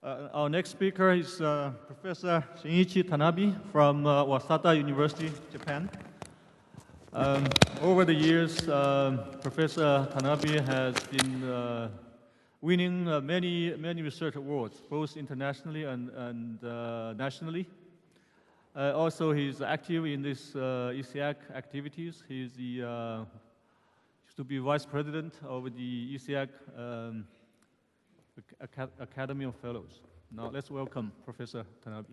Our next speaker is Professor Shin-ichi Tanabe from Waseda University, Japan. Over the years, Professor Tanabe has been winning many research awards, both internationally and nationally. Also, he's active in this HVAC activities. He's the used to be vice president of the HVAC Academy of Fellows. Now let's welcome Professor Tanabe.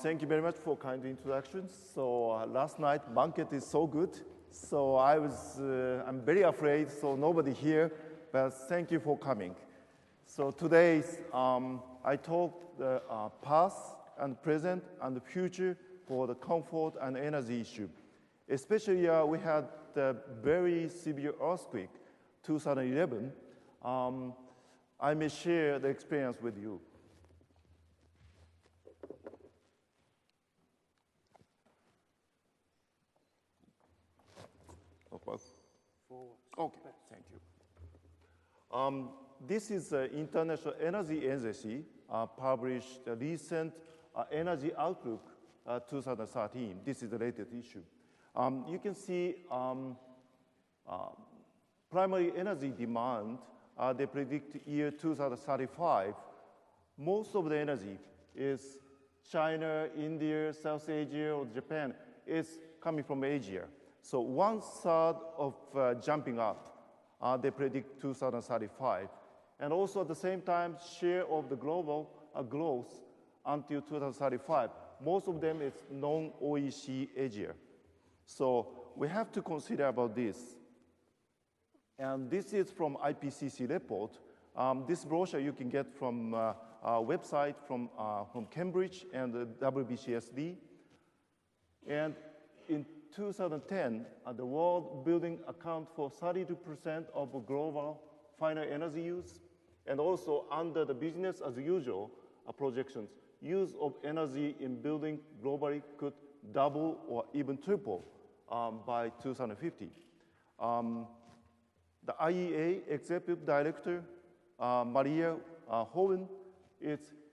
Thank you very much for kind introductions. So last night banquet is so good. So I'm very afraid, so nobody here, but thank you for coming. So today I talk the past and present and the future for the comfort and energy issue. Especially we had the very severe earthquake, 2011. I may share the experience with you. Okay, thank you. This is the International Energy Agency published the recent Energy Outlook 2013. This is the latest issue. You can see primary energy demand, they predict year 2035. Most of the energy is China, India, South Asia, or Japan is coming from Asia. So 1/3 of jumping up, they predict 2035. And also at the same time, share of the global growth until 2035. Most of them is non-OECD Asia. So we have to consider about this. And this is from IPCC report. This brochure you can get from our website from Cambridge and the WBCSD. And in 2010, the world building account for 32% of global final energy use, and also under the business as usual projections, use of energy in building globally could double or even triple by 2050. The IEA Executive Director, Maria Hohen,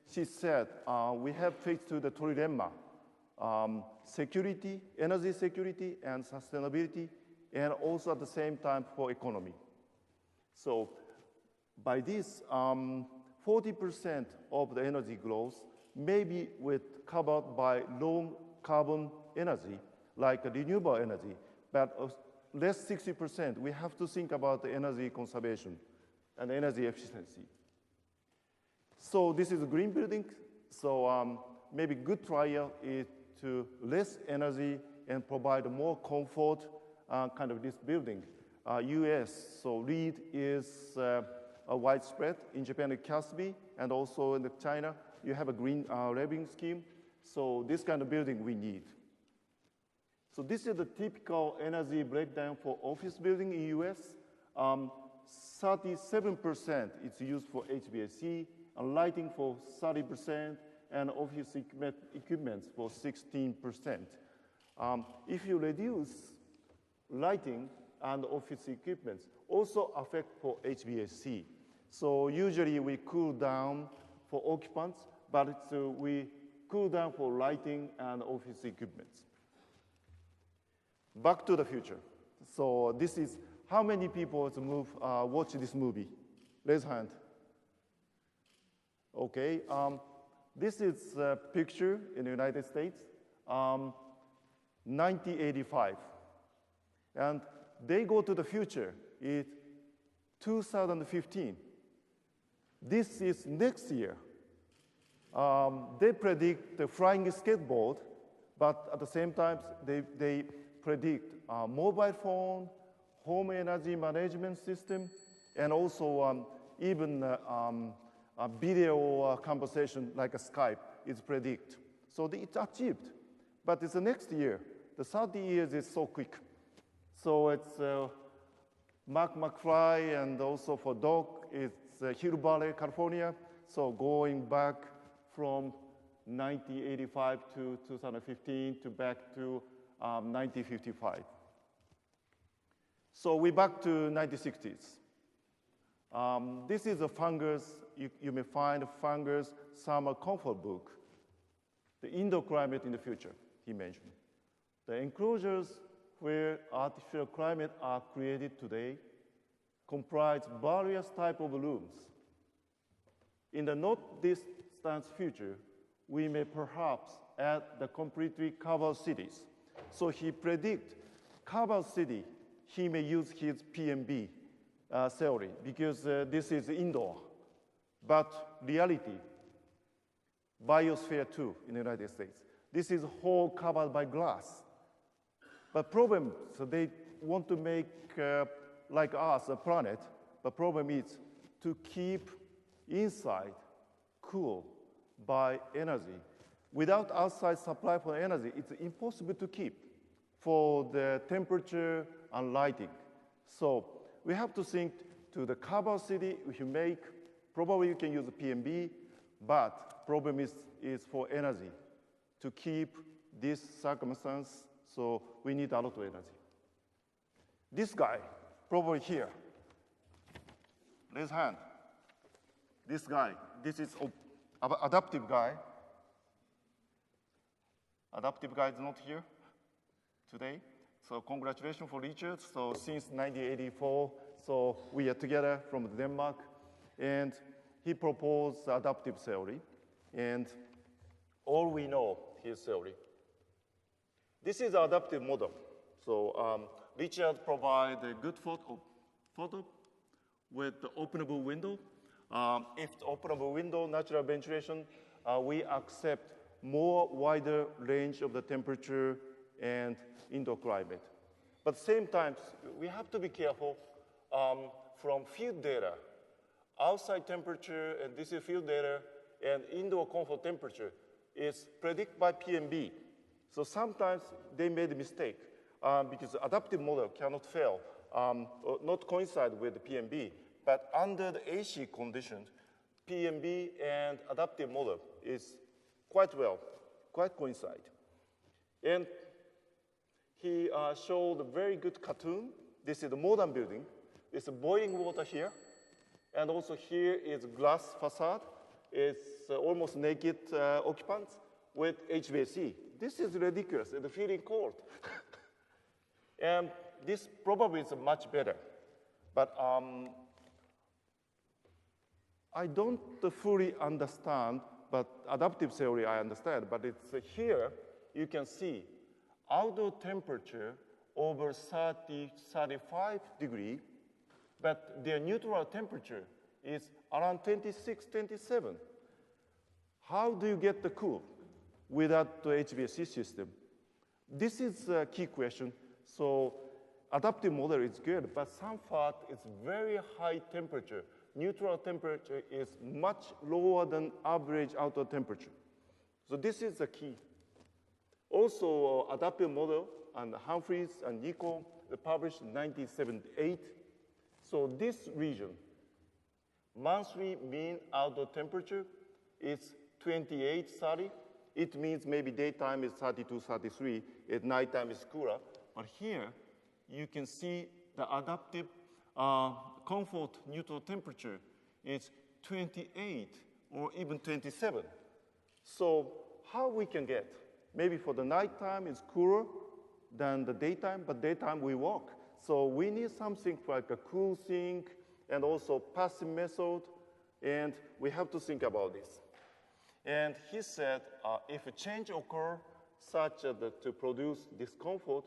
she said, we have faced to the trilemma. Security, energy security, and sustainability, and also at the same time for economy. So by this, 40% of the energy growth may be covered by low carbon energy, like renewable energy, but less 60%, we have to think about the energy conservation and energy efficiency. So this is a green building, so maybe good trial is to less energy and provide more comfort kind of this building. US, so LEED is widespread. In Japan, it can be, and also in China, you have a green living scheme. So this kind of building we need. So this is the typical energy breakdown for office building in US. 37% is used for HVAC, and lighting for 30%, and office equipment for 16%. If you reduce lighting and office equipment, also affect for HVAC. So usually we cool down for occupants, but we cool down for lighting and office equipment. Back to the future. So this is how many people watch this movie? Raise hand. Okay. This is a picture in the United States, 1985. And they go to the future, it's 2015. This is next year. They predict the flying skateboard, but at the same time, they predict mobile phone, home energy management system, and also even a video conversation like a Skype is predict. So it's achieved, but it's the next year. The 30 years is so quick. So it's Mark McFly, and also for Doc, it's Hill Valley, California. So going back from 1985 to 2015 to back to 1955. So we back to 1960s. This is a fungus, you may find a fungus summer comfort book, the indoor climate in the future, he mentioned. The enclosures where artificial climate are created today comprise various types of rooms. In the not distant future, we may perhaps add the completely covered cities. So he predicts covered city, he may use his PMB theory because this is indoor. But reality, Biosphere 2 in the United States, this is whole covered by glass. But problem, so they want to make, like us, a planet, but problem is to keep inside cool by energy. Without outside supply for energy, it's impossible to keep for the temperature and lighting. So we have to think to the cover city if you make, probably you can use a PMB, but problem is for energy to keep this circumstance, so we need a lot of energy. This guy, probably here, raise hand. This guy, this is adaptive guy. Adaptive guy is not here today. So congratulations for Richard. So since 1984, so we are together from Denmark, and he proposed adaptive theory, and all we know his theory. This is the adaptive model. So Richard provides a good photo with the openable window. If the openable window, natural ventilation, we accept more wider range of the temperature and indoor climate. But at the same time, we have to be careful from field data. Outside temperature, and this is field data, and indoor comfort temperature is predicted by PMB. So sometimes they made a mistake because the adaptive model cannot fail, or not coincide with the PMB. But under the AC conditions, PMB and adaptive model is quite coincide. And he showed a very good cartoon. This is the modern building. It's boiling water here. And also here is glass facade. It's almost naked occupants with HVAC. This is ridiculous, and feeling cold. And this probably is much better. But I don't fully understand, but adaptive theory I understand, but it's here you can see outdoor temperature over 30, 35 degrees, but their neutral temperature is around 26, 27. How do you get the cool without the HVAC system? This is a key question. So adaptive model is good, but some part is very high temperature. Neutral temperature is much lower than average outdoor temperature. So this is the key. Also, adaptive model, and Humphreys and Nico published in 1978. So this region, monthly mean outdoor temperature is 28, 30. It means maybe daytime is 32, 33, at nighttime is cooler. But here, you can see the adaptive comfort neutral temperature is 28 or even 27. So how we can get? Maybe for the nighttime it's cooler than the daytime, but daytime we walk. So we need something like a cool sink and also passive method, and we have to think about this. And he said if a change occurs such that to produce discomfort,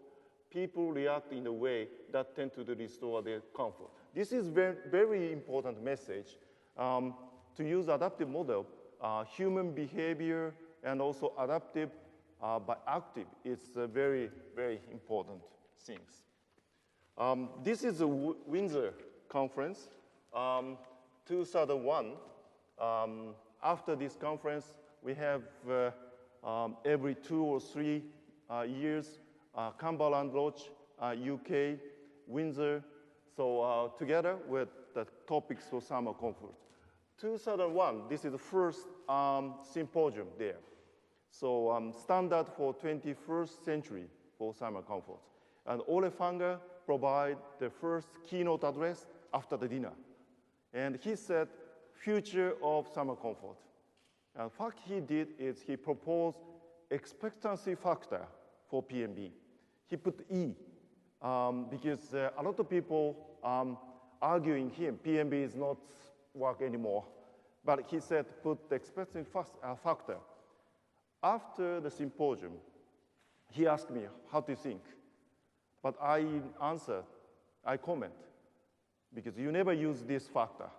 people react in a way that tend to restore their comfort. This is very, very important message. To use adaptive model, human behavior and also adaptive by active is very, very important things. This is a Windsor conference, 2001. After this conference, we have every 2 or 3 years, Cumberland Lodge, UK, Windsor, so together with the topics for summer comfort. 2001, this is the first symposium there. So standard for 21st century for thermal comfort. And Ole Fanger provide the first keynote address after the dinner. And he said, future of thermal comfort. And what he did is he proposed expectancy factor for PMB. He put E, because a lot of people arguing him, PMB is not work anymore. But he said, put the expectancy factor. After the symposium, he asked me, how do you think? But I answered, I comment, because you never use this factor,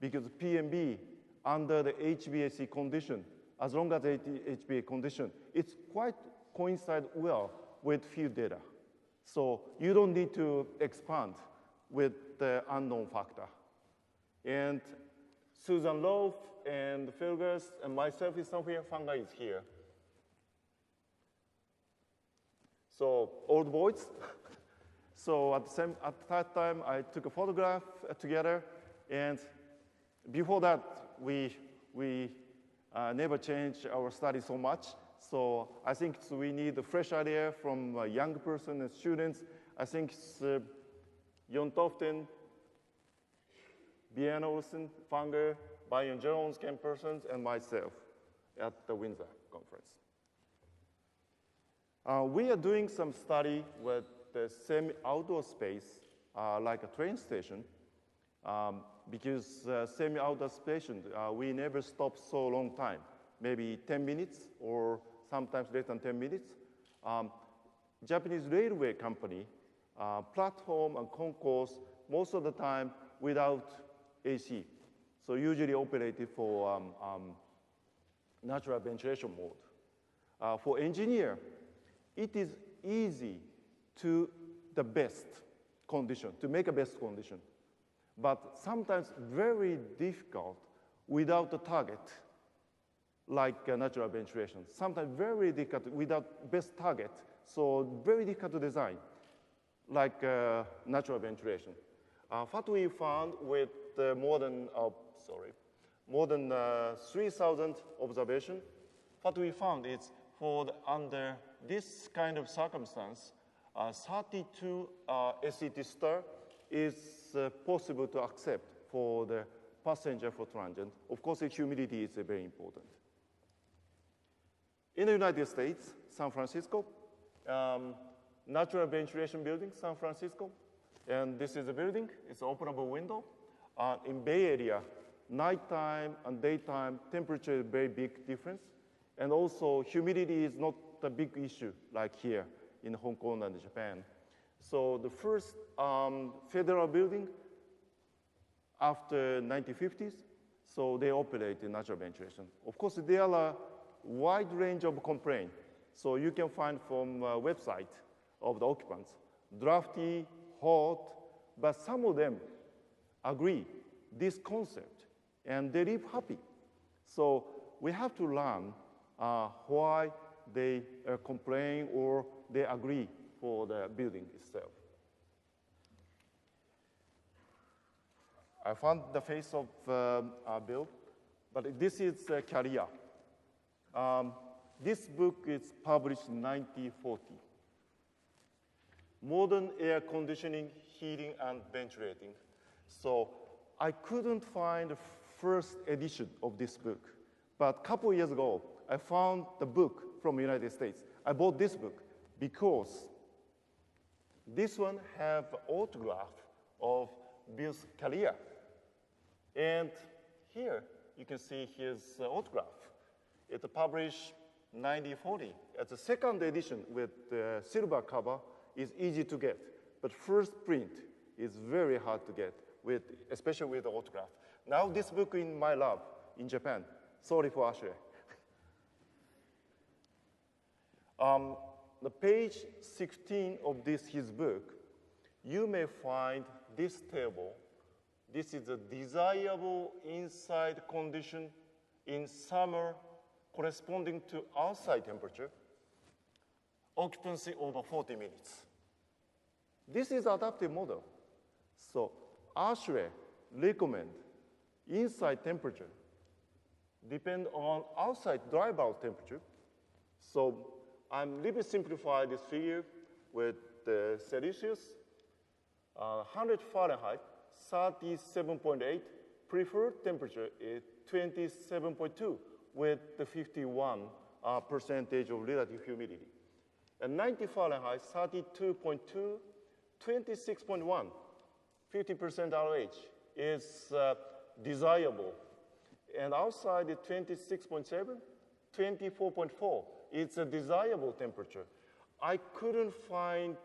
because PMB under the HVAC condition, as long as the HVAC condition, it's quite coincide well with field data. So you don't need to expand with the unknown factor. And Susan Loaf and Fergus and myself is somewhere, Fanga is here. So old boys. So at that time, I took a photograph together, and before that, we never changed our study so much. So I think we need a fresh idea from a young person and students. I think it's Jon Toften, Bian Olsen, Fanger, Brian Jones, Ken Persons, and myself at the Windsor conference. We are doing some study with the semi-outdoor space, like a train station, because semi-outdoor station, we never stop so long time, maybe 10 minutes or sometimes less than 10 minutes. Japanese railway company, platform and concourse, most of the time without AC. So usually operated for natural ventilation mode. For engineer, it is easy to the best condition, to make a best condition. But sometimes very difficult without the target, like natural ventilation. Sometimes very difficult without best target, so very difficult to design, like natural ventilation. What we found with more than 3,000 observations, what we found is under this kind of circumstance, 32 SET star is possible to accept for the passenger for transient. Of course, the humidity is very important. In the United States, San Francisco, natural ventilation building, San Francisco, and this is a building, it's an openable window. In Bay Area, nighttime and daytime temperature is very big difference. And also humidity is not a big issue like here in Hong Kong and Japan. So the first federal building after 1950s, so they operate in natural ventilation. Of course, there are a wide range of complaints. So you can find from website of the occupants, drafty, hot, but some of them agree this concept and they live happy. So we have to learn why they complain or they agree for the building itself. I found the face of Bill, but this is career. This book is published in 1940. Modern air conditioning, heating, and ventilating. So I couldn't find the first edition of this book, but a couple years ago, I found the book from the United States. I bought this book because this one have autograph of Bill's career. And here, you can see his autograph. It's published 1940. It's a second edition with the silver cover is easy to get, but first print is very hard to get, especially with the autograph. Now this book in my lab in Japan. Sorry for Ashley. The page 16 of his book, you may find this table. This is a desirable inside condition in summer corresponding to outside temperature, occupancy over 40 minutes. This is adaptive model. So Ashley recommend inside temperature depend on outside drive out temperature So I'm a little bit simplified this figure with the Celsius, 100 Fahrenheit, 37.8. Preferred temperature is 27.2 with the 51 percentage of relative humidity. And 90 Fahrenheit, 32.2, 26.1, 50% RH is desirable. And outside is 26.7, 24.4. It's a desirable temperature. I couldn't find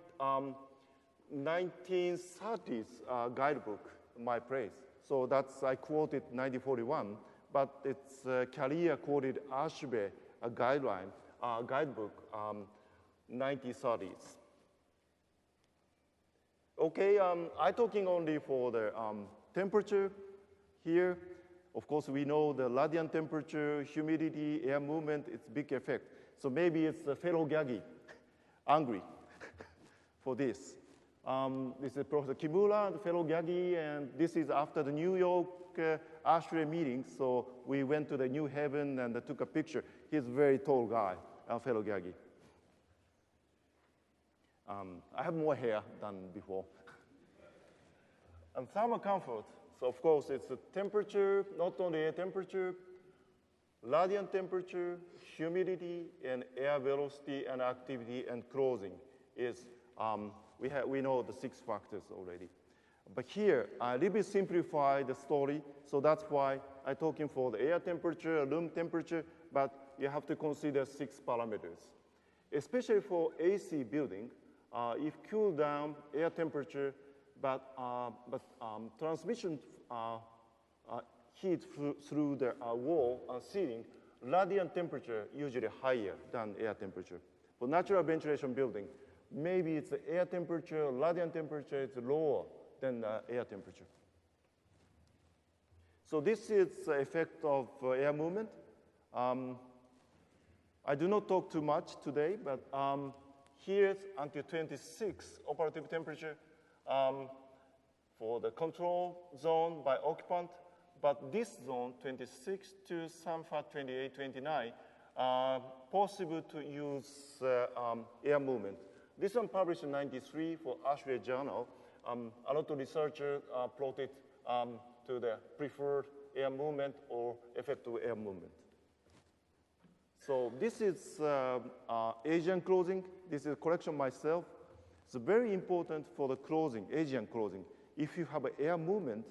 1930s guidebook in my place. So that's, I quoted 1941, but it's Carrier quoted Ashby guideline, guidebook, 1930s. Okay, I'm talking only for the temperature here. Of course, we know the radiant temperature, humidity, air movement, it's big effect. So maybe it's the fellow Gaggy, angry for this. This is Professor Kimura, the fellow Gaggy, and this is after the New York ASHRAE meeting. So we went to the New Haven and took a picture. He's a very tall guy, fellow Gaggy. I have more hair than before. And thermal comfort. So of course, it's the temperature, not only air temperature, radiant temperature, humidity, and air velocity and activity and closing is, we know the 6 factors already. But here, I a little bit simplify the story, so that's why I'm talking for the air temperature, room temperature, but you have to consider 6 parameters. Especially for AC building, if cool down air temperature, but transmission heat through the wall and ceiling, radiant temperature usually higher than air temperature. For natural ventilation building, maybe it's the air temperature, radiant temperature is lower than air temperature. So this is the effect of air movement. I do not talk too much today, but here's until 26 operative temperature for the control zone by occupant. But this zone, 26 to Sanford 28, 29, possible to use air movement. This one published in 93 for ASHRAE journal. A lot of researchers plotted to the preferred air movement or effective air movement. So this is Asian closing. This is a correction myself. It's very important for the closing, Asian closing. If you have an air movement,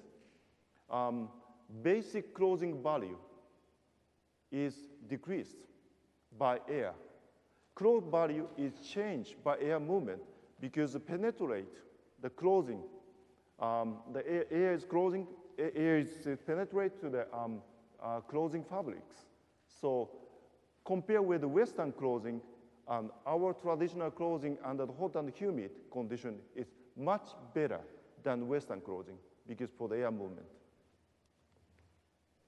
basic closing value is decreased by air. Close value is changed by air movement because it penetrate the closing. The air is closing, air is penetrate to the closing fabrics. So compare with the Western closing, and our traditional closing under the hot and humid condition is much better than Western closing because for the air movement.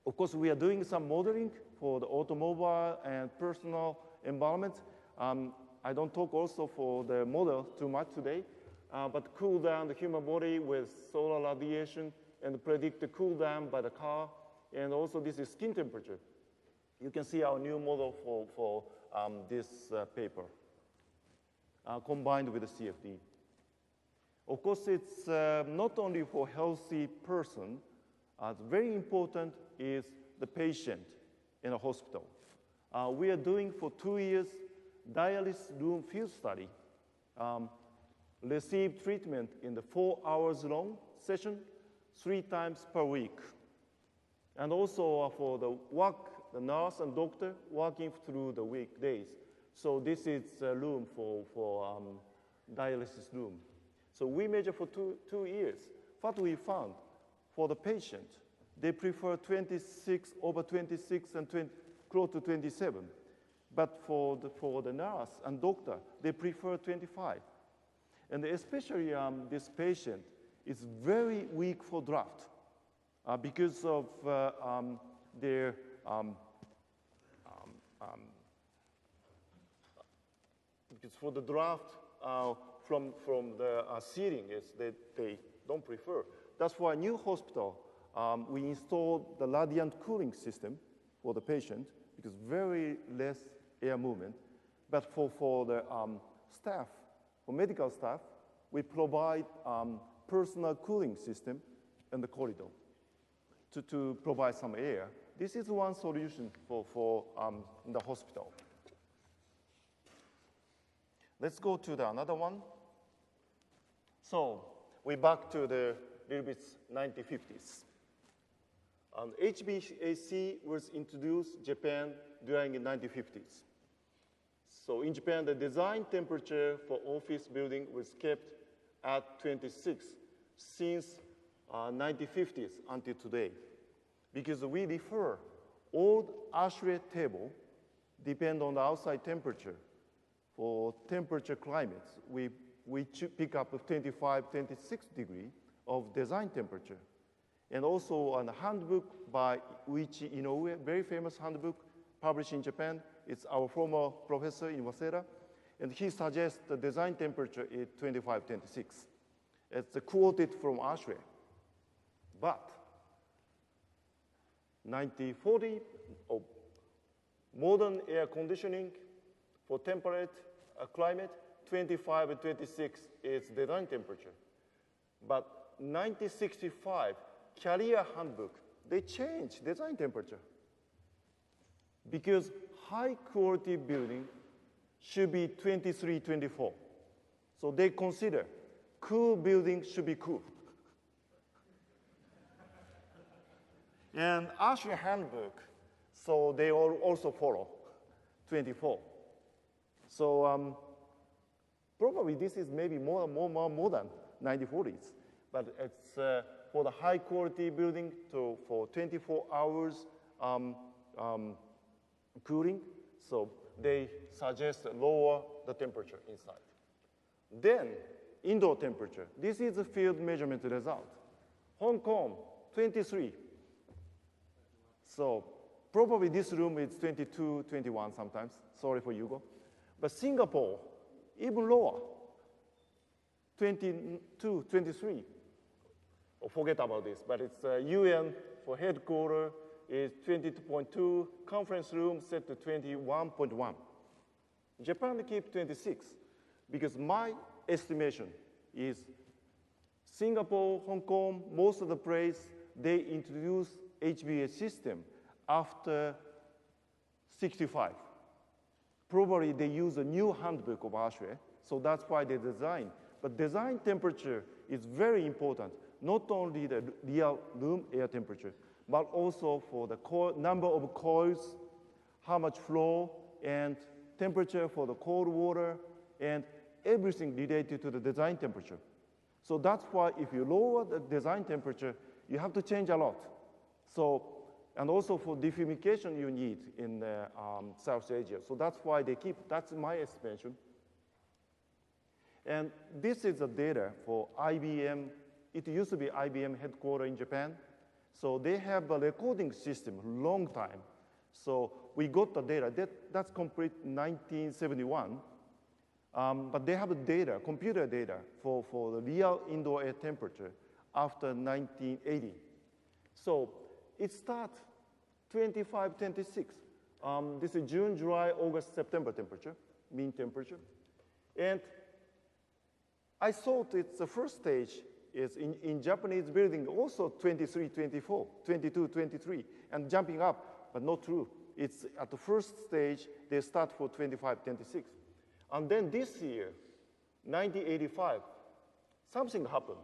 Of course, we are doing some modeling for the automobile and personal environments. I don't talk also for the model too much today, but cool down the human body with solar radiation and predict the cool down by the car. And also this is skin temperature. You can see our new model for this paper combined with the CFD. Of course, it's not only for healthy person, very important is the patient in a hospital. We are doing for 2 years dialysis room field study. Receive treatment in the 4 hours long session, 3 times per week. And also for the work, the nurse and doctor working through the weekdays. So this is a room for dialysis room. So we measure for 2 years. What we found for the patient, they prefer 26 over 26 and close to 27. But for the nurse and doctor, they prefer 25. And especially this patient is very weak for draft because of their because for the draft from the ceiling is that they don't prefer. That's why new hospital we installed the radiant cooling system for the patient because very less air movement. But for the staff, for medical staff, we provide personal cooling system in the corridor to provide some air. This is one solution for the hospital. Let's go to another one. So we back to the little bit 1950s. HVAC was introduced in Japan during the 1950s. So in Japan, the design temperature for office building was kept at 26 since 1950s until today. Because we refer old ASHRAE table depend on the outside temperature. For temperature climates, we pick up 25, 26 degree of design temperature. And also on a handbook by Uichi Inoue, very famous handbook published in Japan. It's our former professor in Waseda. And he suggests the design temperature is 25, 26. It's quoted from ASHRAE. But 1940, modern air conditioning for temperate climate, 25 and 26 is design temperature. But 1965, Carrier handbook, they changed design temperature. Because high quality building should be 23, 24. So they consider cool building should be cool. And ASHRAE handbook, so they also follow 24. So probably this is maybe more modern 1940s, but it's for the high quality building for 24 hours cooling. So they suggest lower the temperature inside. Then indoor temperature. This is the field measurement result. Hong Kong, 23. So probably this room is 22, 21 sometimes. Sorry for Hugo. But Singapore, even lower, 22, 23. Oh, forget about this, but it's UN for headquarters is 22.2, conference room set to 21.1. Japan keep 26, because my estimation is Singapore, Hong Kong, most of the place, they introduce HVAC system after 65. Probably they use a new handbook of ASHRAE, so that's why they design. But design temperature is very important, not only the real room air temperature, but also for the number of coils, how much flow, and temperature for the cold water, and everything related to the design temperature. So that's why if you lower the design temperature, you have to change a lot. So, and also for defumication you need in South Asia. So that's why they keep, that's my estimation. And this is the data for IBM. It used to be IBM headquarters in Japan. So they have a recording system, long time. So we got the data. That's complete 1971. But they have data, computer data, for the real indoor air temperature after 1980. So it starts 25, 26. This is June, July, August, September temperature, mean temperature. And I thought it's the first stage is in Japanese building also 23, 24, 22, 23, and jumping up, but not true. It's at the first stage, they start for 25, 26. And then this year, 1985, something happened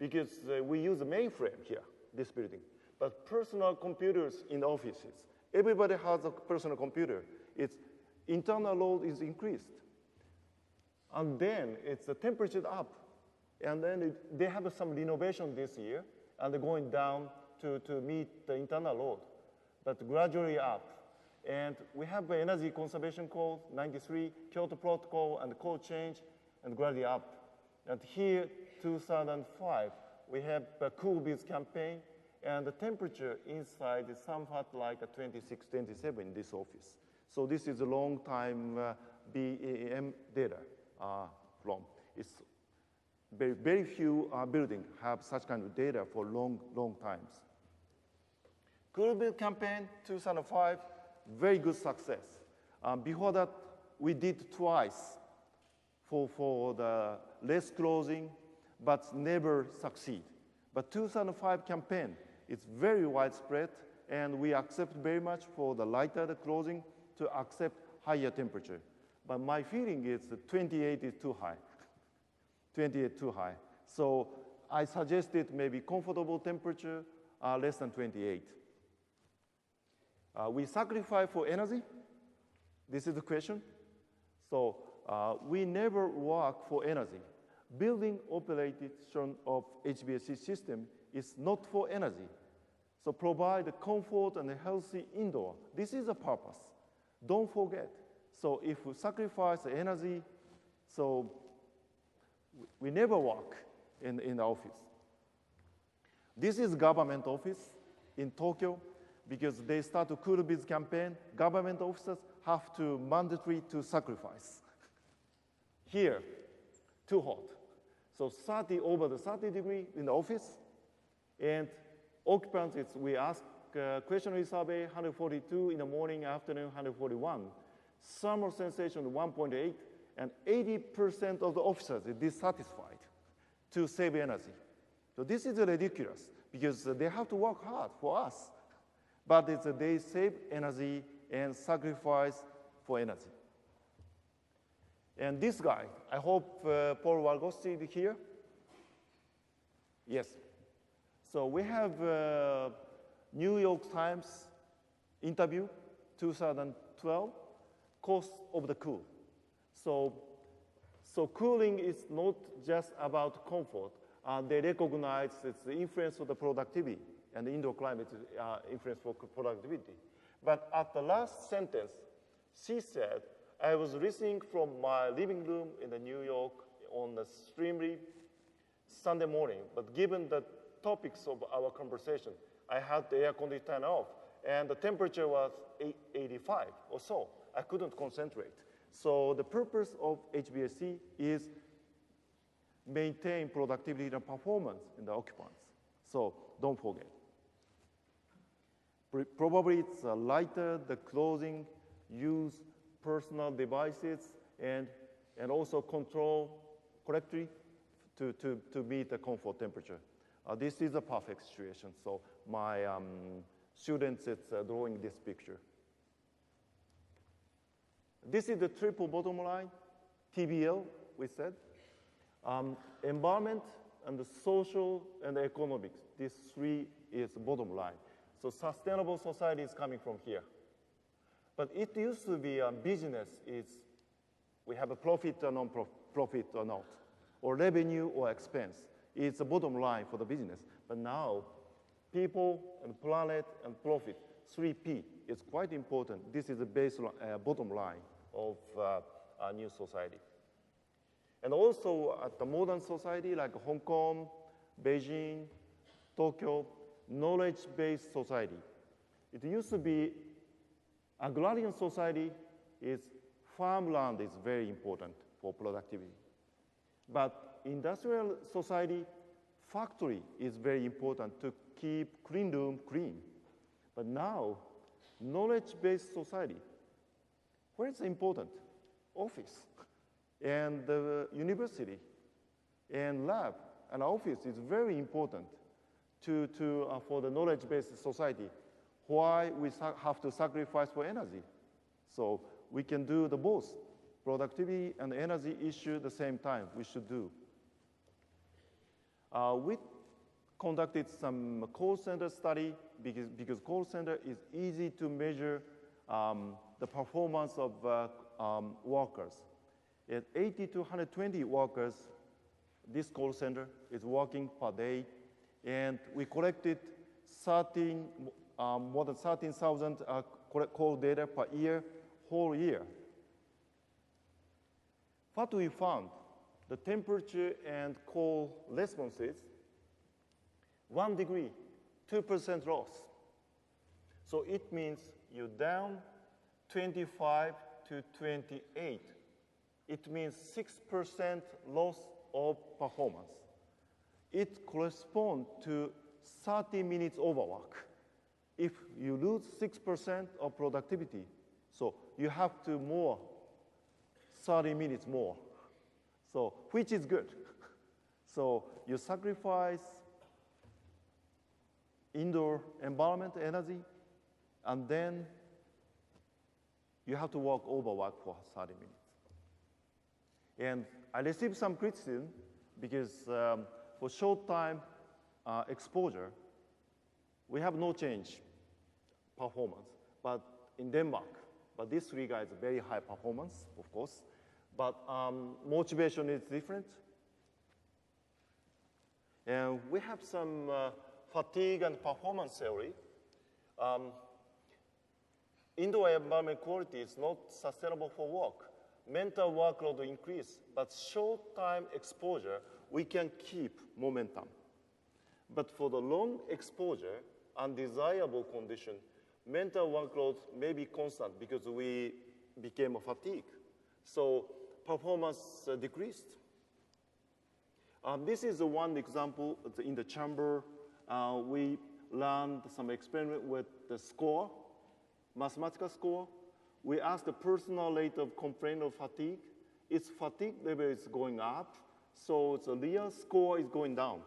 because we use a mainframe here, this building. But personal computers in offices, everybody has a personal computer. Its internal load is increased. And then it's the temperature up. And then they have some renovation this year, and they're going down to meet the internal load, but gradually up. And we have the energy conservation code, 93, Kyoto Protocol, and the code change, and gradually up. And here, 2005, we have a Cool Biz campaign, and the temperature inside is somewhat like a 26, 27 in this office. So this is a long time BAM data from. It's very few buildings have such kind of data for long times. Cool Biz campaign, 2005, very good success. Before that, we did twice for the less closing, but never succeed. But 2005 campaign, it's very widespread, and we accept very much for the lighter the closing to accept higher temperature. But my feeling is that 28 is too high. 28 too high. So I suggested maybe comfortable temperature less than 28. We sacrifice for energy. This is the question. So we never work for energy. Building operation of HVAC system is not for energy. So provide the comfort and a healthy indoor. This is the purpose. Don't forget. So if we sacrifice the energy, so we never work in the office. This is government office in Tokyo, because they start to cool biz campaign. Government officers have to mandatory to sacrifice. Here, too hot. So 30 over the 30 degree in the office, and occupants, we ask questionnaire survey, 142 in the morning, afternoon, 141. Thermal sensation 1.8, and 80% of the officers are dissatisfied to save energy. So this is ridiculous, because they have to work hard for us, but they save energy and sacrifice for energy. And this guy, I hope Paul Walgosti is here. Yes. So we have New York Times interview, 2012, cost of the cool. So cooling is not just about comfort. They recognize it's the influence of the productivity and the indoor climate influence for productivity. But at the last sentence, she said, I was listening from my living room in the New York on the streamly Sunday morning, but given the topics of our conversation, I had the air conditioner turned off, and the temperature was 85 or so. I couldn't concentrate. So the purpose of HVAC is maintain productivity and performance in the occupants. So don't forget. Probably it's lighter, the clothing, use personal devices, and also control correctly to meet the comfort temperature. This is a perfect situation. So my students is drawing this picture. This is the triple bottom line, TBL, we said. Environment and the social and the economics. These three is bottom line. So sustainable society is coming from here. But it used to be a business is we have a profit or non-profit or not, or revenue or expense. It's a bottom line for the business. But now, people and planet and profit, 3P, is quite important. This is the bottom line of our new society. And also at the modern society like Hong Kong, Beijing, Tokyo, knowledge-based society. It used to be agrarian society is farmland is very important for productivity. But industrial society, factory is very important to keep clean room clean. But now, knowledge-based society, where is important? Office and the university and lab and office is very important for the knowledge-based society. Why we have to sacrifice for energy? So we can do the both, productivity and energy issue at the same time. We should do. We conducted some call center study because call center is easy to measure the performance of workers. At 80 to 120 workers, this call center is working per day, and we collected more than 13,000 call data per year, whole year. What we found, the temperature and call responses, 1 degree, 2% loss. So it means you're down 25 to 28. It means 6% loss of performance. It corresponds to 30 minutes overwork. If you lose 6% of productivity, so you have to more 30 minutes more. So, which is good. So you sacrifice indoor environment energy, and then you have to overwork for 30 minutes. And I received some criticism because for short time exposure, we have no change performance. But in Denmark, but this three guys are very high performance, of course. But motivation is different. And we have some fatigue and performance theory. Indoor environment quality is not sustainable for work. Mental workload increase, but short time exposure, we can keep momentum. But for the long exposure, undesirable condition, mental workload may be constant because we became fatigued. So performance decreased. This is one example in the chamber. We learned some experiment with the score, mathematical score. We asked the personal rate of complaint of fatigue. Its fatigue level is going up, so the real score is going down.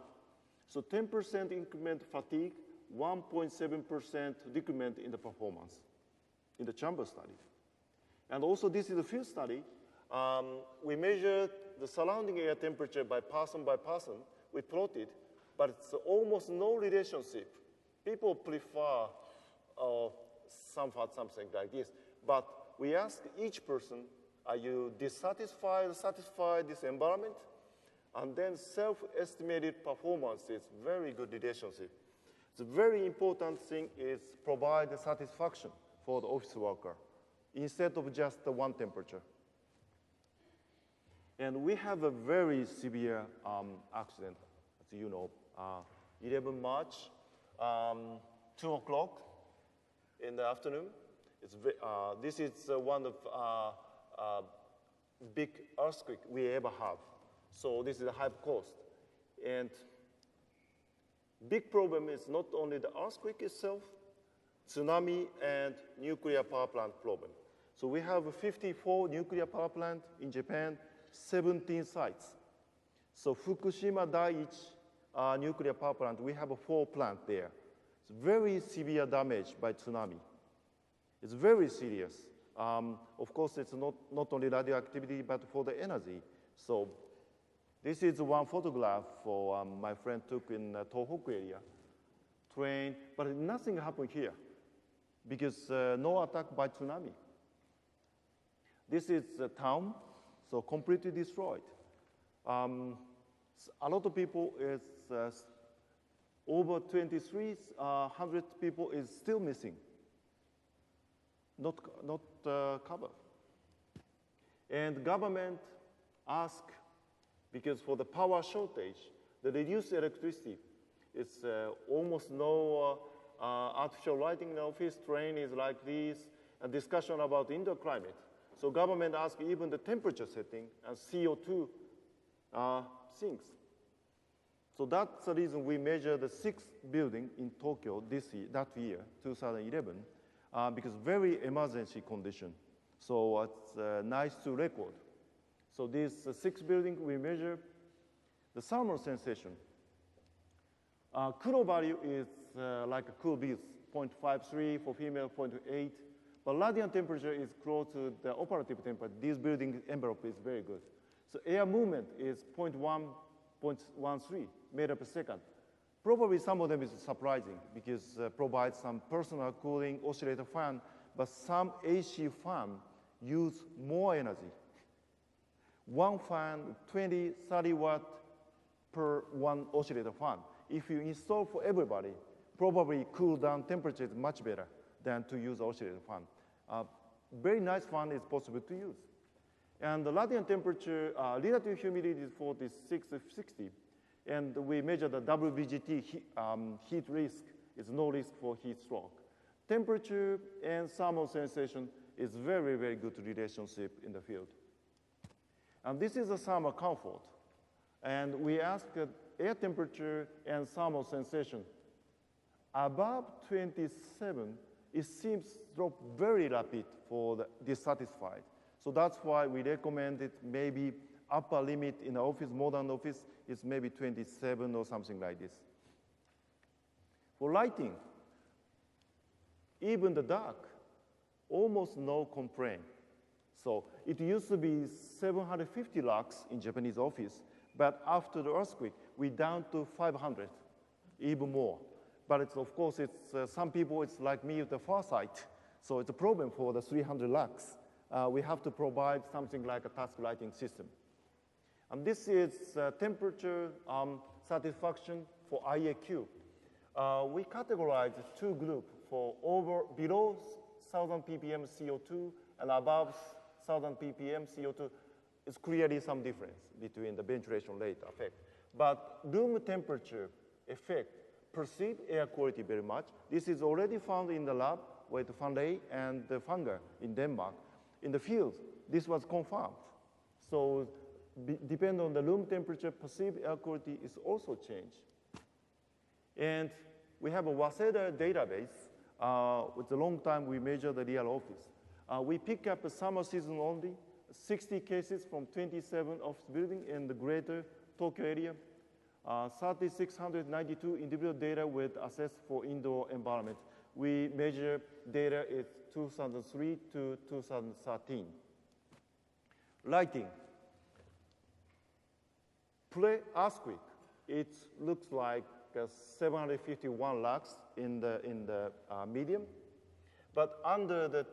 So 10% increment fatigue, 1.7% decrement in the performance in the chamber study. And also this is a field study. We measured the surrounding air temperature by person. We plotted, but it's almost no relationship. People prefer something like this. But we asked each person, are you dissatisfied, satisfied this environment? And then self-estimated performance is very good relationship. The very important thing is provide the satisfaction for the office worker instead of just the one temperature. And we have a very severe accident, as you know, 11 March, 2 o'clock in the afternoon. This is one of big earthquake we ever have. So this is a high cost. And big problem is not only the earthquake itself, tsunami and nuclear power plant problem. So we have 54 nuclear power plants in Japan, 17 sites. So Fukushima Daiichi nuclear power plant, we have 4 plants there. It's very severe damage by tsunami. It's very serious. Of course, it's not only radioactivity, but for the energy. So this is one photograph for my friend took in Tohoku area, train, but nothing happened here because no attack by tsunami. This is the town, so completely destroyed. A lot of people is over 2,300 people is still missing, not covered. And government asked, because for the power shortage, the reduced electricity, it's almost no artificial lighting in the office, train is like this, and discussion about indoor climate. So government asked even the temperature setting and CO2 things. So that's the reason we measured the 6th building in Tokyo that year, 2011, because very emergency condition. So it's nice to record. So this 6th building, we measure the thermal sensation. Kuro value is like a cool breeze, 0.53 for female, 0.8. But radiant temperature is close to the operative temperature. This building envelope is very good. So air movement is 0.1, 0.13 meter per second. Probably some of them is surprising because provides some personal cooling oscillator fan, but some AC fan use more energy. One fan, 20, 30 watt per one oscillator fan. If you install for everybody, probably cool down temperature is much better than to use oscillator fan. Very nice fan is possible to use. And the radiant temperature, relative humidity is 46 to 60. And we measure the WBGT heat risk is no risk for heat stroke. Temperature and thermal sensation is very, very good relationship in the field. And this is the thermal comfort. And we ask air temperature and thermal sensation. Above 27, it seems drop very rapid for the dissatisfied. So that's why we recommend it maybe upper limit in the office, modern office, is maybe 27 or something like this. For lighting, even the dark, almost no complaint. So it used to be 750 lux in Japanese office, but after the earthquake, we down to 500, even more. But it's, of course, it's, some people, it's like me with the far sight. So it's a problem for the 300 lux. We have to provide something like a task lighting system. And this is temperature satisfaction for IAQ. We categorize two groups for below 1,000 ppm CO2 and above 1,000 ppm CO2. It's clearly some difference between the ventilation rate effect. But room temperature effect perceive air quality very much. This is already found in the lab with Fanley and Fanger in Denmark. In the field, this was confirmed. So depend on the room temperature, perceived air quality is also changed. And we have a Waseda database. It's a long time we measure the real office. We pick up the summer season only, 60 cases from 27 office buildings in the greater Tokyo area. 3,692 individual data with assessed for indoor environment. We measure data is 2003 to 2013. Lighting. Pre-earthquake, it looks like 751 lux in the medium, but under the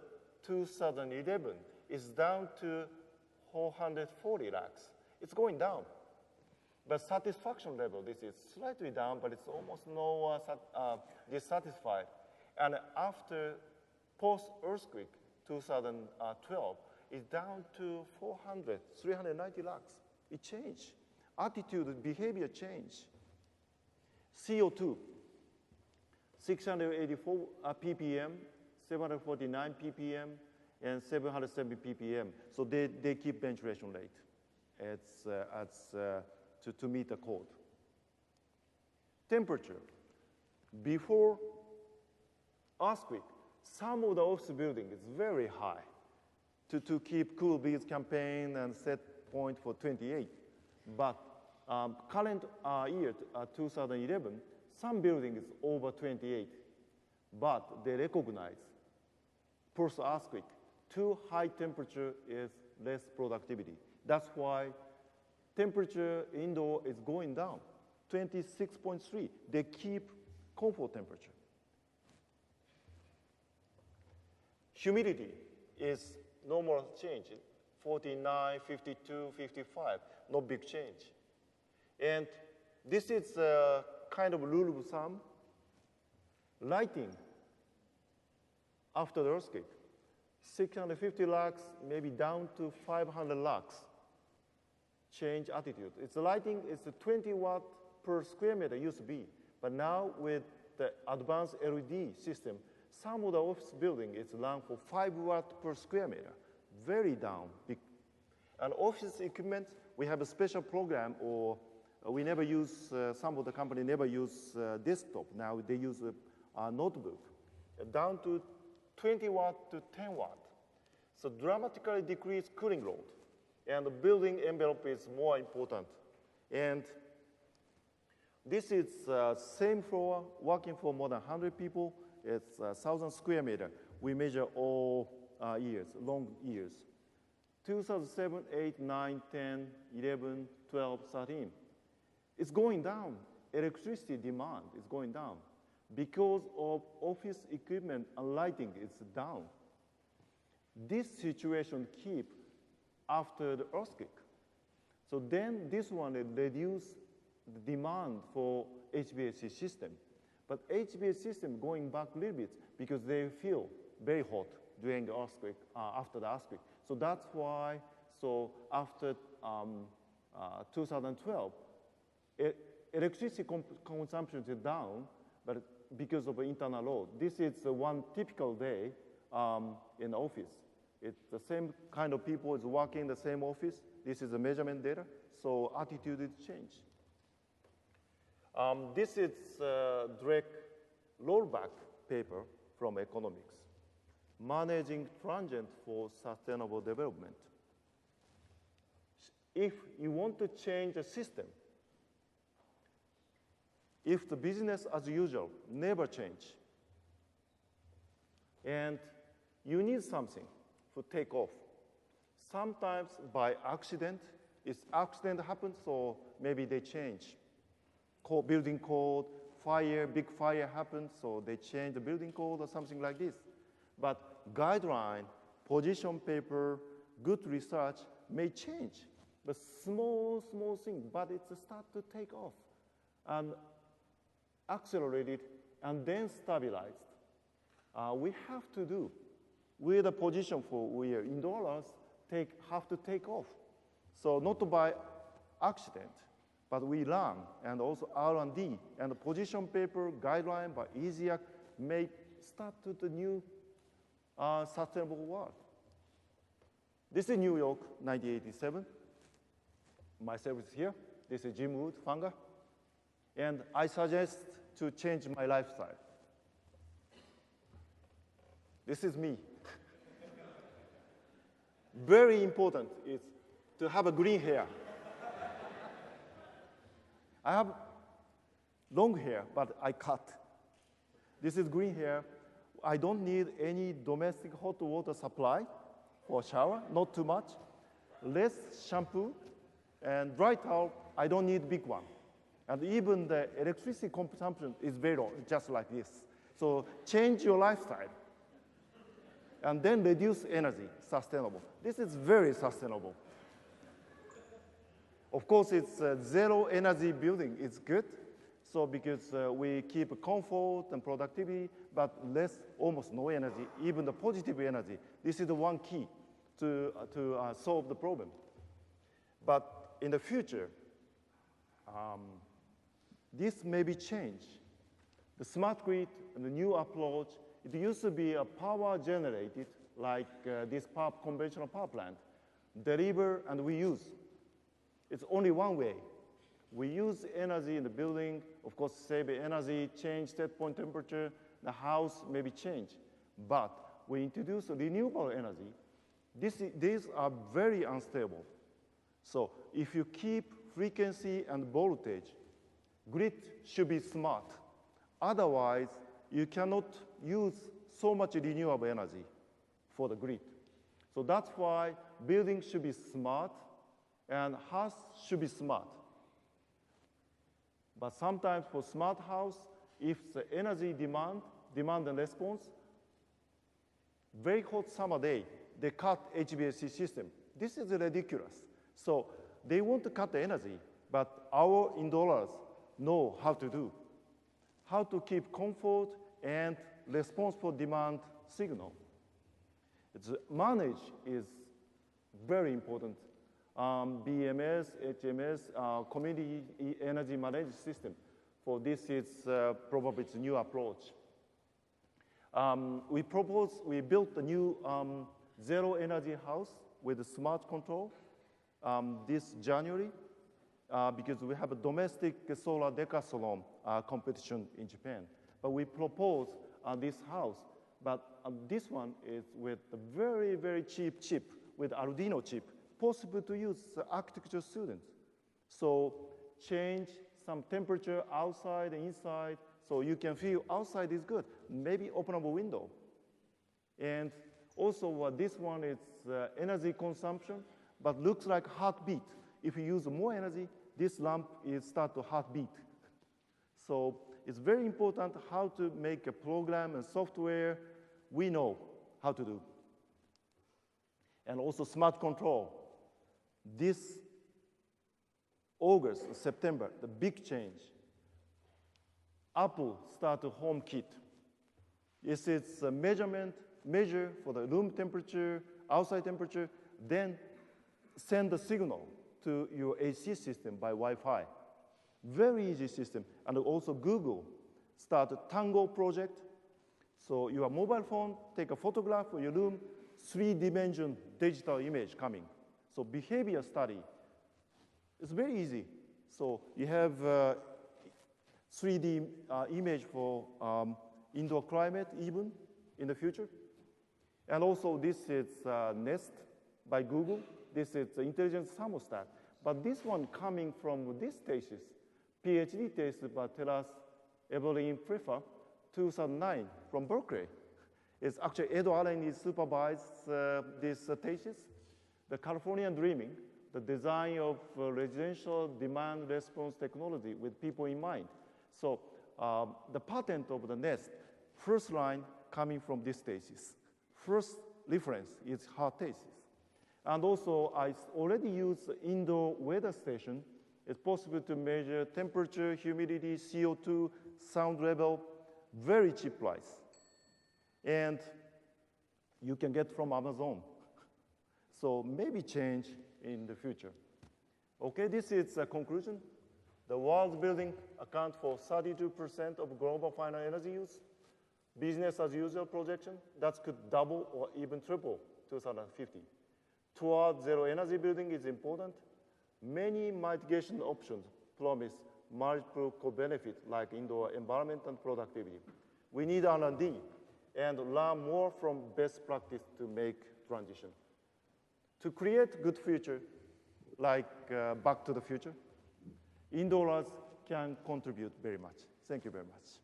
2011, it's down to 440 lux. It's going down. But satisfaction level, this is slightly down, but it's almost no dissatisfied. And after post-earthquake, 2012, it's down to 390 lux. It changed. Attitude, behavior change. CO2, 684 ppm, 749 ppm, and 770 ppm. So they keep ventilation rate. It's to meet the code. Temperature. Before earthquake, some of the office building is very high to keep cool breeze campaign and set point for 28. But current year, 2011, some building is over 28. But they recognize post-earthquake, too high temperature is less productivity. That's why temperature indoor is going down, 26.3. They keep comfort temperature. Humidity is no more change, 49, 52, 55, no big change. And this is a kind of rule of thumb. Lighting after the earthquake, 650 lux, maybe down to 500 lux. Change attitude. It's lighting, it's a 20 watt per square meter used to be, but now with the advanced LED system, some of the office building is run for 5 watt per square meter, very down. And office equipment, we have a special program, or we never use, some of the company never use desktop. Now they use a notebook, down to 20 watt to 10 watt. So dramatically decrease cooling load. And the building envelope is more important. And this is same floor, working for more than 100 people. It's 1,000 square meter. We measure all years, long years. 2007, 8, 9, 10, 11, 12, 13. It's going down. Electricity demand is going down. Because of office equipment and lighting is down. This situation keep after the earthquake. So then this one reduced the demand for HVAC system. But HVAC system going back a little bit because they feel very hot during the earthquake, after the earthquake. So that's why, so after 2012, electricity consumption is down, but because of the internal load. This is one typical day in the office. It's the same kind of people is working in the same office. This is the measurement data, so attitude is changed. This is direct rollback paper from economics. managing transient for sustainable development. If you want to change a system, if the business as usual never change, and you need something to take off, sometimes by accident, if accident happens, so maybe they change. Building code, fire, big fire happens, so they change the building code or something like this. But guideline, position paper, good research may change. But small thing, but it's a start to take off and accelerated and then stabilized. We have to do with a position for we are in dollars have to take off. So not by accident, but we learn, and also R&D and the position paper guideline by EASIAC may start to the new sustainable world. This is New York, 1987. Myself is here. This is Jim Wood, founder. And I suggest to change my lifestyle. This is me. Very important is to have a green hair. I have long hair, but I cut. This is green hair. I don't need any domestic hot water supply for shower, not too much. Less shampoo and dry towel, I don't need big one. And even the electricity consumption is very low, just like this. So change your lifestyle. And then reduce energy, sustainable. This is very sustainable. Of course, it's zero energy building. It's good. So because we keep comfort and productivity, but less, almost no energy, even the positive energy. This is the one key to solve the problem. But in the future, this may be changed. The smart grid and the new approach, it used to be a power generated like this conventional power plant, deliver and we use. It's only one way. We use energy in the building, of course, save energy, change set point temperature, the house may be changed. But we introduce renewable energy. These are very unstable. So if you keep frequency and voltage, grid should be smart. Otherwise, you cannot use so much renewable energy for the grid. So that's why buildings should be smart and house should be smart. But sometimes for smart house, if the energy demand and response, very hot summer day, they cut HVAC system. This is ridiculous. So they want to cut the energy, but our indolers know how to do. How to keep comfort and response for demand signal. Manage is very important. BMS, HMS, community energy management system. For this, it's probably it's a new approach. We built a new zero energy house with a smart control this January because we have a domestic solar decathlon competition in Japan. But we propose this house, but this one is with a very, very cheap chip, with Arduino chip, possible to use architecture students. So change some temperature outside and inside, so you can feel outside is good. Maybe open up a window. And also this one is energy consumption, but looks like heartbeat. If you use more energy, this lamp is start to heartbeat. So it's very important how to make a program and software we know how to do. And also smart control. This August, September, the big change. Apple started HomeKit. It's a measure for the room temperature, outside temperature, then send the signal to your AC system by Wi-Fi. Very easy system. And also Google started Tango project. So your mobile phone, take a photograph of your room, 3D digital image coming. So behavior study. It's very easy. So you have 3D image for indoor climate even in the future. And also, this is Nest by Google. This is the intelligent thermostat. But this one coming from this thesis, PhD thesis by Teras Evelyn Prefer, 2009 from Berkeley. It's actually Ed Allen is supervised this thesis, the Californian Dreaming, the design of residential demand response technology with people in mind. So the patent of the Nest, first line coming from this thesis. First reference is her thesis. And also, I already used the indoor weather station. It's possible to measure temperature, humidity, CO2, sound level, very cheap price. And you can get from Amazon. So maybe change in the future. Okay, this is a conclusion. The world's building account for 32% of global final energy use. Business as usual projection, that could double or even triple 2050. Towards zero energy building is important. Many mitigation options promise multiple co-benefits like indoor environment and productivity. We need R&D and learn more from best practice to make transition. To create good future, like Back to the Future, indoors can contribute very much. Thank you very much.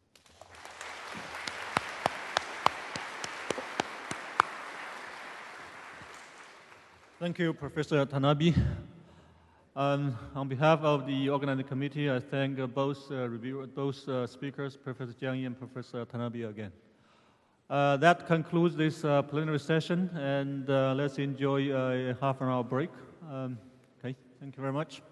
Thank you, Professor Tanabe. On behalf of the organizing committee, I thank both speakers, Professor Jiang and Professor Tanabe again. That concludes this plenary session, and let's enjoy a half an hour break. Okay, thank you very much.